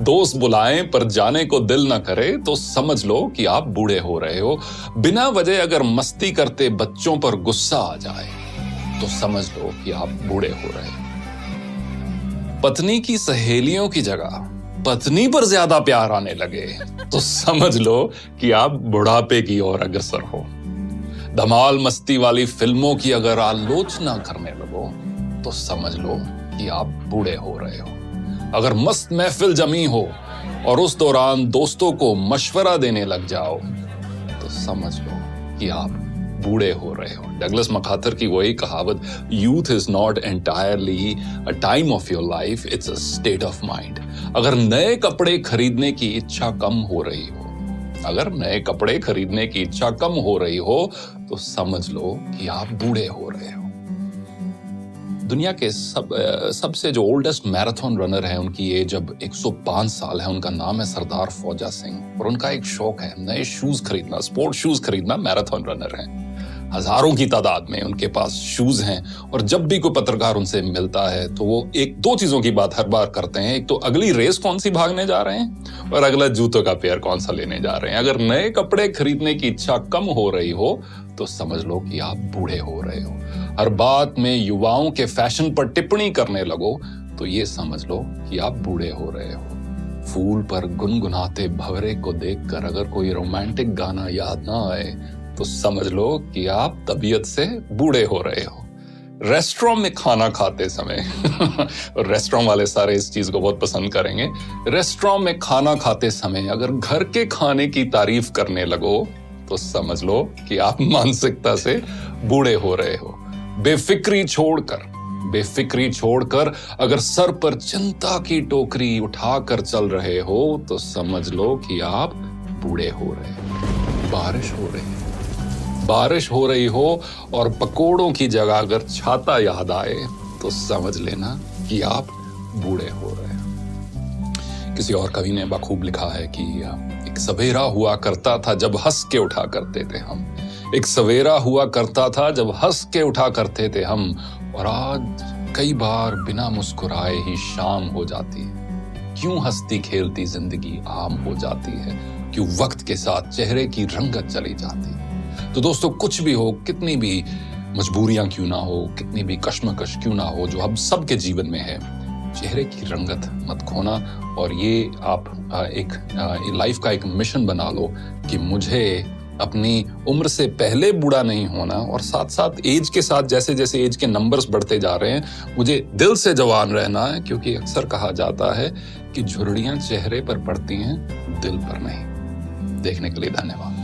दोस्त बुलाएं पर जाने को दिल ना करे तो समझ लो कि आप बूढ़े हो रहे हो। बिना वजह अगर मस्ती करते बच्चों पर गुस्सा आ जाए तो समझ लो कि आप बूढ़े हो रहे हो। पत्नी की सहेलियों की जगह पत्नी पर ज्यादा प्यार आने लगे तो समझ लो कि आप बुढ़ापे की ओर अग्रसर हो। धमाल मस्ती वाली फिल्मों की अगर आलोचना करने लगो तो समझ लो कि आप बूढ़े हो रहे हो। अगर मस्त महफिल जमी हो और उस दौरान दोस्तों को मशवरा देने लग जाओ तो समझ लो कि आप बूढ़े हो रहे हो। डगलस मकार्थर की वही कहावत, youth is not entirely a time of your life, it's a state of mind. अगर नए कपड़े खरीदने की इच्छा कम हो रही हो, अगर नए कपड़े खरीदने की इच्छा कम हो रही हो तो समझ लो कि आप बूढ़े हो रहे हो। दुनिया के सबसे जो ओल्डेस्ट मैराथन रनर है, उनकी एज अब 105 साल है। उनका नाम है सरदार फौजा सिंह और उनका एक शौक है नए शूज खरीदना, स्पोर्ट शूज खरीदना। मैराथन रनर हैं, हजारों की तादाद में उनके पास शूज हैं और जब भी कोई पत्रकार उनसे मिलता है तो वो एक दो चीजों की बात हर बार करते हैं। एक तो अगली रेस कौन सी भागने जा रहे हैं और अगला जूतों का पेयर कौन सा लेने जा रहे हैं। अगर नए कपड़े खरीदने की इच्छा कम हो रही हो तो समझ लो कि आप बूढ़े हो रहे हो। हर बात में युवाओं के फैशन पर टिप्पणी करने लगो तो ये समझ लो कि आप बूढ़े हो रहे हो। फूल पर गुनगुनाते भंवरे को देखकर अगर कोई रोमांटिक गाना याद ना आए तो समझ लो कि आप तबीयत से बूढ़े हो रहे हो। रेस्टोरेंट में खाना खाते समय और रेस्टोरेंट वाले सारे इस चीज को बहुत पसंद करेंगे। रेस्टोरेंट में खाना खाते समय अगर घर के खाने की तारीफ करने लगो तो समझ लो कि आप मानसिकता से बूढ़े हो रहे हो। बेफिक्री छोड़कर अगर सर पर चिंता की टोकरी उठाकर चल रहे हो तो समझ लो कि आप बूढ़े हो रहे हो। बारिश हो रही हो और पकोड़ों की जगह अगर छाता याद आए तो समझ लेना कि आप बूढ़े हो रहे हो। किसी और कवि ने बखूब लिखा है कि एक सवेरा हुआ करता था जब हंस के उठा करते थे हम। एक सवेरा हुआ करता था जब हंस के उठा करते थे हम, और आज कई बार बिना मुस्कुराए ही शाम हो जाती है। क्यों हंसती खेलती जिंदगी आम हो जाती है, क्यों वक्त के साथ चेहरे की रंगत चली जाती है। तो दोस्तों, कुछ भी हो, कितनी भी मजबूरियां क्यों ना हो, कितनी भी कश्मकश क्यों ना हो जो हम सबके जीवन में है, चेहरे की रंगत मत खोना। और ये आप एक लाइफ का एक मिशन बना लो कि मुझे अपनी उम्र से पहले बूढ़ा नहीं होना, और साथ साथ एज के साथ जैसे जैसे एज के नंबर्स बढ़ते जा रहे हैं मुझे दिल से जवान रहना है, क्योंकि अक्सर कहा जाता है कि झुर्रियां चेहरे पर पड़ती हैं, दिल पर नहीं। देखने के लिए धन्यवाद।